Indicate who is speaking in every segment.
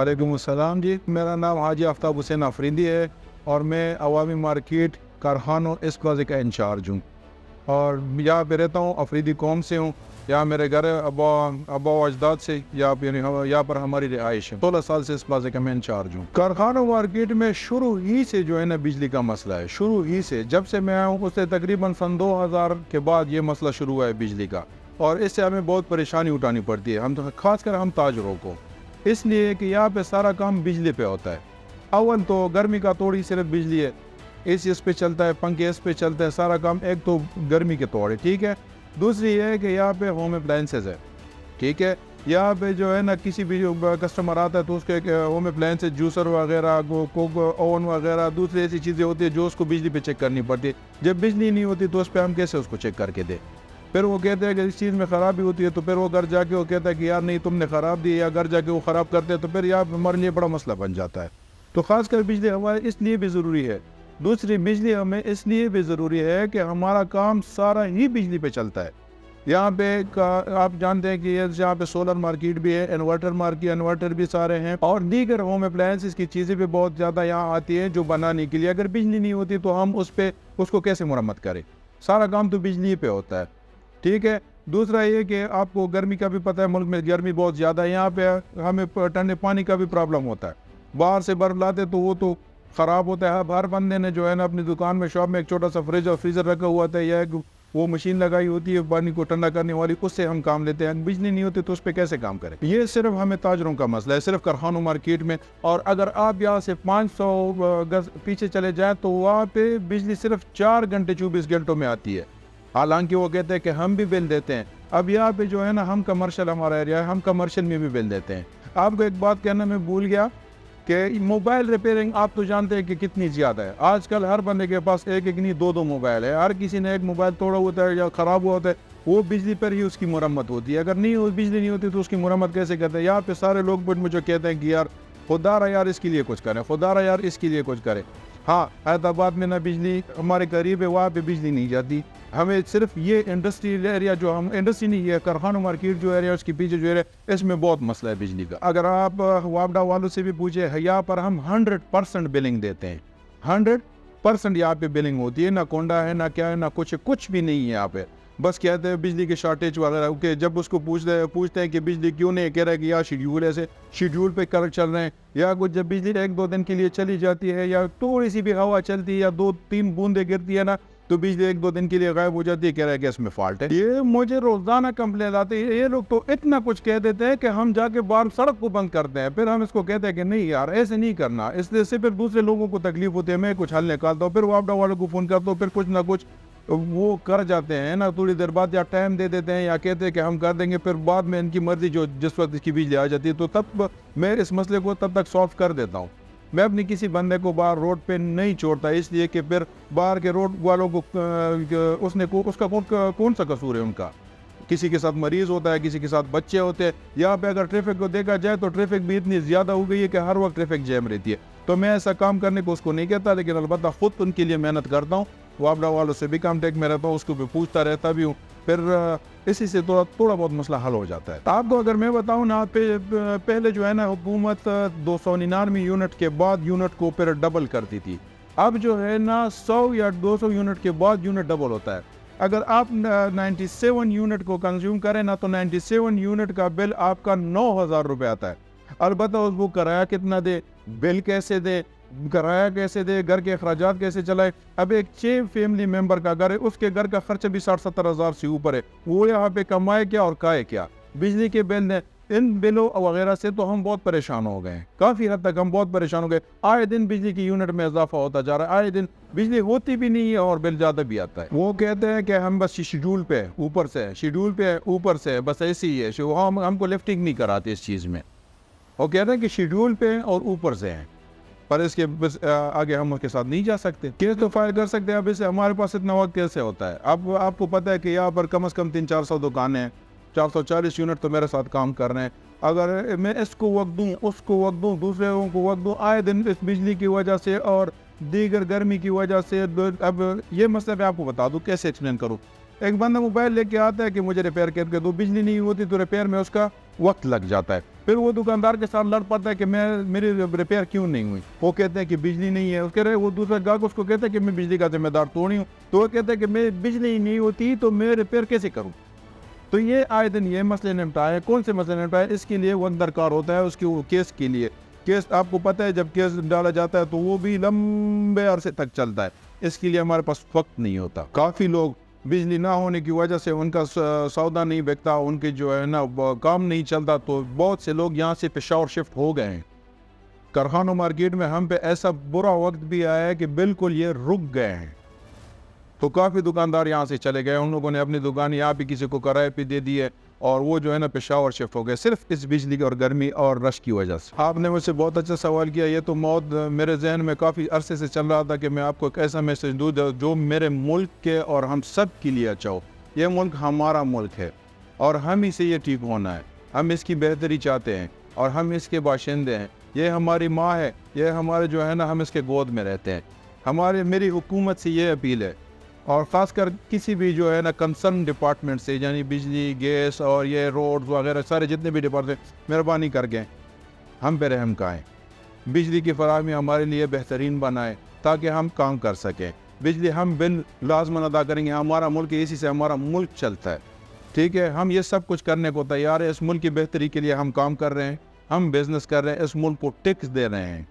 Speaker 1: वालेकुम अस्सलाम जी, मेरा नाम हाजी आफ्ताब हुसैन आफरीदी है और मैं अवामी मार्केट कारखानों इस प्लाज़ा का इंचार्ज हूँ और यहाँ पे रहता हूँ। अफरीदी कौम से हूँ। यहाँ मेरे घर अब्बा अजदाद से यहाँ पर हमारी रिहाइश है। 16 साल से इस प्लाज़ा का मैं इंचार्ज हूँ। कारखानों मार्केट में शुरू ही से जो है ना बिजली का मसला है। शुरू ही से जब से मैं आया हूँ उससे तकरीबन सन 2000 के बाद ये मसला शुरू हुआ है बिजली का, और इससे हमें बहुत परेशानी उठानी पड़ती है, हम तो खासकर हम ताजरों को, इसलिए कि यहाँ पे सारा काम बिजली पे होता है। अव्वल तो गर्मी का तोड़ सिर्फ बिजली है, एसी इस पे चलता है, पंखे इस पे चलता है, सारा काम एक तो गर्मी के तोड़ है, ठीक है। दूसरी ये है कि यहाँ पे होम अप्लायंसेज है, ठीक है। यहाँ पे जो है ना किसी भी कस्टमर आता है तो उसके होम अप्लायंसेज, जूसर वगैरह, ओवन वगैरह, दूसरी ऐसी चीज़ें होती है जो उसको बिजली पे चेक करनी पड़ती है। जब बिजली नहीं होती तो उस पर हम कैसे उसको चेक करके दें? फिर वो कहते हैं कि इस चीज़ में ख़राबी होती है, तो फिर वो घर जाके वो कहता है कि यार नहीं तुमने ख़राब दी, या घर जाके वो ख़राब करते हैं, तो फिर यहाँ हमारे लिए बड़ा मसला बन जाता है। तो ख़ासकर बिजली हमारे इसलिए भी ज़रूरी है। दूसरी, बिजली हमें इसलिए भी ज़रूरी है कि हमारा काम सारा ही बिजली पे चलता है। यहाँ पे आप जानते हैं कि यहाँ पे सोलर मार्केट भी है, इन्वर्टर भी सारे हैं, और दीगर होम अप्लायंसेस की चीज़ें भी बहुत ज़्यादा यहाँ आती हैं जो बनाने के लिए। अगर बिजली नहीं होती तो हम उसको कैसे मुरम्मत करें? सारा काम तो बिजली पे होता है, ठीक है। दूसरा ये कि आपको गर्मी का भी पता है, मुल्क में गर्मी बहुत ज़्यादा है। यहाँ पे हमें ठंडे पानी का भी प्रॉब्लम होता है। बाहर से बर्फ़ लाते तो वो तो ख़राब होता है। हर बंदे ने जो है ना अपनी दुकान में, शॉप में एक छोटा सा फ्रिज और फ्रीज़र रखा हुआ था, या वो मशीन लगाई होती है पानी को ठंडा करने वाली, उससे हम काम लेते हैं। बिजली नहीं होती तो उस पर कैसे काम करें? ये सिर्फ हमें ताजरों का मसला है, सिर्फ कारखानों मार्केट में। और अगर आप यहाँ से 500 गज पीछे चले जाएँ तो वहाँ पे बिजली सिर्फ 4 घंटे 24 घंटों में आती है। हालांकि वो कहते हैं कि हम भी बिल देते हैं। अब यहाँ पे जो है ना, हम कमर्शियल, हमारा एरिया है, हम कमर्शियल में भी बिल देते हैं। आपको एक बात कहना मैं भूल गया कि मोबाइल रिपेयरिंग आप तो जानते हैं कि कितनी ज़्यादा है। आजकल हर बंदे के पास एक नहीं दो मोबाइल है। हर किसी ने एक मोबाइल तोड़ा होता है या ख़राब हुआ होता है, वो बिजली पर ही उसकी मुरम्मत होती है। अगर बिजली नहीं होती तो उसकी मुरम्मत कैसे करते हैं? यहाँ पे सारे लोग मुझे कहते हैं कि यार खुदारा यार इसके लिए कुछ करें, खुदारा यार इसके लिए कुछ करें। हाँ, हैदराबाद में ना बिजली हमारे करीब है, वहाँ पे बिजली नहीं जाती। हमें सिर्फ ये इंडस्ट्रियल एरिया, जो हम इंडस्ट्री नहीं है, कारखानों मार्केट जो एरिया, उसके पीछे जो एरिया, इसमें बहुत मसला है बिजली का। अगर आप वापडा वालों से भी पूछे, यहाँ पर हम 100% बिलिंग देते हैं। 100% यहाँ पे बिलिंग होती है। ना कोंडा है, ना क्या है, ना कुछ भी नहीं है यहाँ पे। बस कहते हैं बिजली के शॉर्टेज वगैरह के। जब उसको पूछते हैं कि बिजली क्यों नहीं, कह रहा है कि यार शेड्यूल ऐसे, शेड्यूल पे कर चल रहे हैं। या कुछ जब बिजली 1-2 दिन के लिए चली जाती है, या थोड़ी सी भी हवा चलती है, या 2-3 बूंदे गिरती है ना, तो बिजली 1-2 दिन के लिए गायब हो जाती है। कह रहा है कि इसमें फॉल्ट है। ये मुझे रोजाना कंप्लेन आती है। ये लोग तो इतना कुछ कह देते हैं कि हम जाके बाहर सड़क को बंद करते हैं। फिर हम इसको कहते हैं कि नहीं यार ऐसे नहीं करना, इसलिए से फिर दूसरे लोगों को तकलीफ होती है। मैं कुछ हल निकालता हूँ, फिर वापडा वालों को फ़ोन करता हूँ, फिर कुछ ना कुछ वो कर जाते हैं ना। थोड़ी देर बाद या टाइम दे देते हैं या कहते हैं कि हम कर देंगे, फिर बाद में इनकी मर्जी, जो जिस वक्त इसकी बिजली आ जाती है, तो तब मैं इस मसले को तब तक सॉल्व कर देता हूँ। मैं अपनी किसी बंदे को बाहर रोड पे नहीं छोड़ता, इसलिए कि फिर बाहर के रोड वालों को उसका कौन सा कसूर है उनका? किसी के साथ मरीज होता है, किसी के साथ बच्चे होते हैं। यहाँ पे अगर ट्रैफिक को देखा जाए तो ट्रैफिक भी इतनी ज़्यादा हो गई है कि हर वक्त ट्रैफिक जैम रहती है। तो मैं ऐसा काम करने को उसको नहीं कहता, लेकिन अलबत्ता खुद उनके लिए मेहनत करता हूँ। वापडा वालों से भी कांटेक्ट में रहता हूँ, उसको भी पूछता रहता भी हूँ। फिर इसी से थोड़ा बहुत मसला हल हो जाता है। तो आपको अगर मैं बताऊँ ना, पहले जो है ना, हुकूमत 299 यूनिट के बाद यूनिट को फिर डबल करती थी। अब जो है ना 100 या 200 यूनिट के बाद यूनिट डबल होता है। अगर आप 97 यूनिट को कंज्यूम करें ना, तो 97 यूनिट का बिल आपका 9,000 रुपये आता है। अलबत्ता उसको किराया कितना दे, बिल कैसे दे, किराया कैसे दे, घर के अखराजात कैसे चलाए। अब एक 6 फैमिली मेंबर का घर है, उसके घर का खर्चा भी 60-70 हज़ार से ऊपर है। वो यहाँ पे कमाए क्या और खाए क्या? बिजली के बिल ने, इन बिलों वगैरह से तो हम बहुत परेशान हो गए, काफ़ी हद तक हम बहुत परेशान हो गए। आए दिन बिजली की यूनिट में इजाफा होता जा रहा है, आए दिन बिजली होती भी नहीं है और बिल ज़्यादा भी आता है। वो कहते हैं कि हम बस शेड्यूल पे ऊपर से बस ऐसे ही है, हमको लिफ्टिंग नहीं कराते इस चीज़ में। वो कहते हैं कि शेड्यूल पे और ऊपर से हैं, पर इसके बस आगे हम उसके साथ नहीं जा सकते। केस तो फाइल कर सकते हैं, अब इससे हमारे पास इतना वक्त कैसे होता है? अब आपको पता है कि यहाँ पर कम से कम 300-400 दुकानें हैं, 440 यूनिट तो मेरे साथ काम कर रहे हैं। अगर मैं इसको वक्त दूँ, उसको वक्त दूँ, दूसरे लोगों को वक्त दूँ, आए दिन इस बिजली की वजह से और दीगर गर्मी की वजह से, अब ये मसला मैं आपको बता दूँ, कैसे एक्सप्लेन करूँ। एक बंदा मोबाइल लेके आता है कि मुझे रिपेयर करके दो, बिजली नहीं होती तो रिपेयर में उसका वक्त लग जाता है। फिर वो दुकानदार के साथ लड़ पड़ता है कि मेरी रिपेयर क्यों नहीं हुई। वो कहते हैं कि बिजली नहीं है, उसके रहे वो दूसरा ग्राहक उसको कहता है कि मैं बिजली का जिम्मेदार तो नहीं हूँ, तो वो कहता है कि मैं बिजली नहीं होती तो मैं रिपेयर कैसे करूँ। तो ये आए दिन ये मसले निपटाए। कौन से मसले निपटाए, इसके लिए वक्त दरकार होता है उसके केस के लिए। केस आपको पता है जब केस डाला जाता है तो वो भी लंबे अरसे तक चलता है, इसके लिए हमारे पास वक्त नहीं होता। काफ़ी लोग बिजली ना होने की वजह से उनका सौदा नहीं बिकता, उनके जो है ना काम नहीं चलता, तो बहुत से लोग यहाँ से पेशावर शिफ्ट हो गए हैं। कारखानों मार्केट में हम पे ऐसा बुरा वक्त भी आया है कि बिल्कुल ये रुक गए हैं। तो काफ़ी दुकानदार यहाँ से चले गए, उन लोगों ने अपनी दुकान यहाँ भी किसी को किराए पे दे दी है और वो जो है ना पेशावर शिफ्ट हो गए सिर्फ इस बिजली और गर्मी और रश की वजह से। आपने मुझसे बहुत अच्छा सवाल किया। ये तो मौत मेरे जहन में काफ़ी अरसे से चल रहा था कि मैं आपको एक ऐसा मैसेज दूँ जो मेरे मुल्क के और हम सब के लिए अच्छा हो। ये मुल्क हमारा मुल्क है और हम ही से ये ठीक होना है, हम इसकी बेहतरी चाहते हैं और हम इसके बाशिंदे हैं। ये हमारी माँ है, ये हमारे जो है ना हम इसके गोद में रहते हैं। मेरी हुकूमत से ये अपील है और ख़ासकर किसी भी जो है ना कंसर्न डिपार्टमेंट से, यानी बिजली, गैस और ये रोड्स वगैरह सारे जितने भी डिपार्टमेंट, मेहरबानी करके हम पे रहम खाएँ। बिजली की फराहमी हमारे लिए बेहतरीन बनाए ताकि हम काम कर सकें। बिजली हम बिल लाजमन अदा करेंगे, हमारा मुल्क, इसी से हमारा मुल्क चलता है। ठीक है, हम ये सब कुछ करने को तैयार है। इस मुल्क की बेहतरी के लिए हम काम कर रहे हैं, हम बिज़नेस कर रहे हैं, इस मुल्क को टैक्स दे रहे हैं।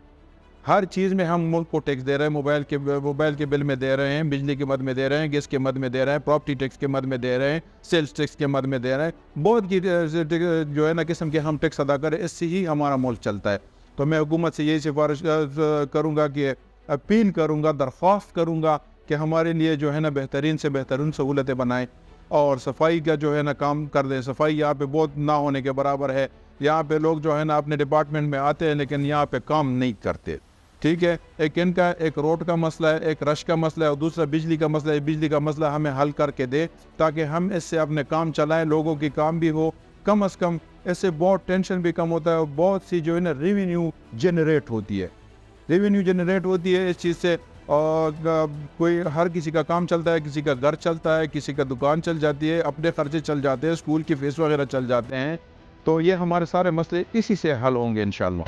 Speaker 1: हर चीज़ में हम मुल्क को टैक्स दे रहे हैं। मोबाइल के बिल में दे रहे हैं, बिजली के मद में दे रहे हैं, गैस के मद में दे रहे हैं, प्रॉपर्टी टैक्स के मद में दे रहे हैं, सेल्स टैक्स के मद में दे रहे हैं। बहुत की जो है ना किस्म के हम टैक्स अदा करें, इससे ही हमारा मुल्क चलता है। तो मैं हुकूमत से यही सिफारिश करूँगा कि अपील करूँगा, दरख्वास्त करूँगा कि हमारे लिए जो है ना बेहतरीन से बेहतरीन सहूलतें बनाएँ और सफाई का जो है ना काम कर दें। सफाई यहाँ पे बहुत ना होने के बराबर है। यहाँ पे लोग जो है ना अपने डिपार्टमेंट में आते हैं लेकिन यहाँ पे काम नहीं करते। ठीक है, एक इनका एक रोड का मसला है, एक रश का मसला है और दूसरा बिजली का मसला है। बिजली का मसला हमें हल करके दे ताकि हम इससे अपने काम चलाएं, लोगों की काम भी हो। कम अज़ कम इससे बहुत टेंशन भी कम होता है और बहुत सी जो है ना रेवेन्यू जनरेट होती है इस चीज़ से। और कोई हर किसी का काम चलता है, किसी का घर चलता है, किसी का दुकान चल जाती है, अपने खर्चे चल जाते हैं, स्कूल की फीस वगैरह चल जाते हैं। तो ये हमारे सारे मसले इसी से हल होंगे इंशाअल्लाह।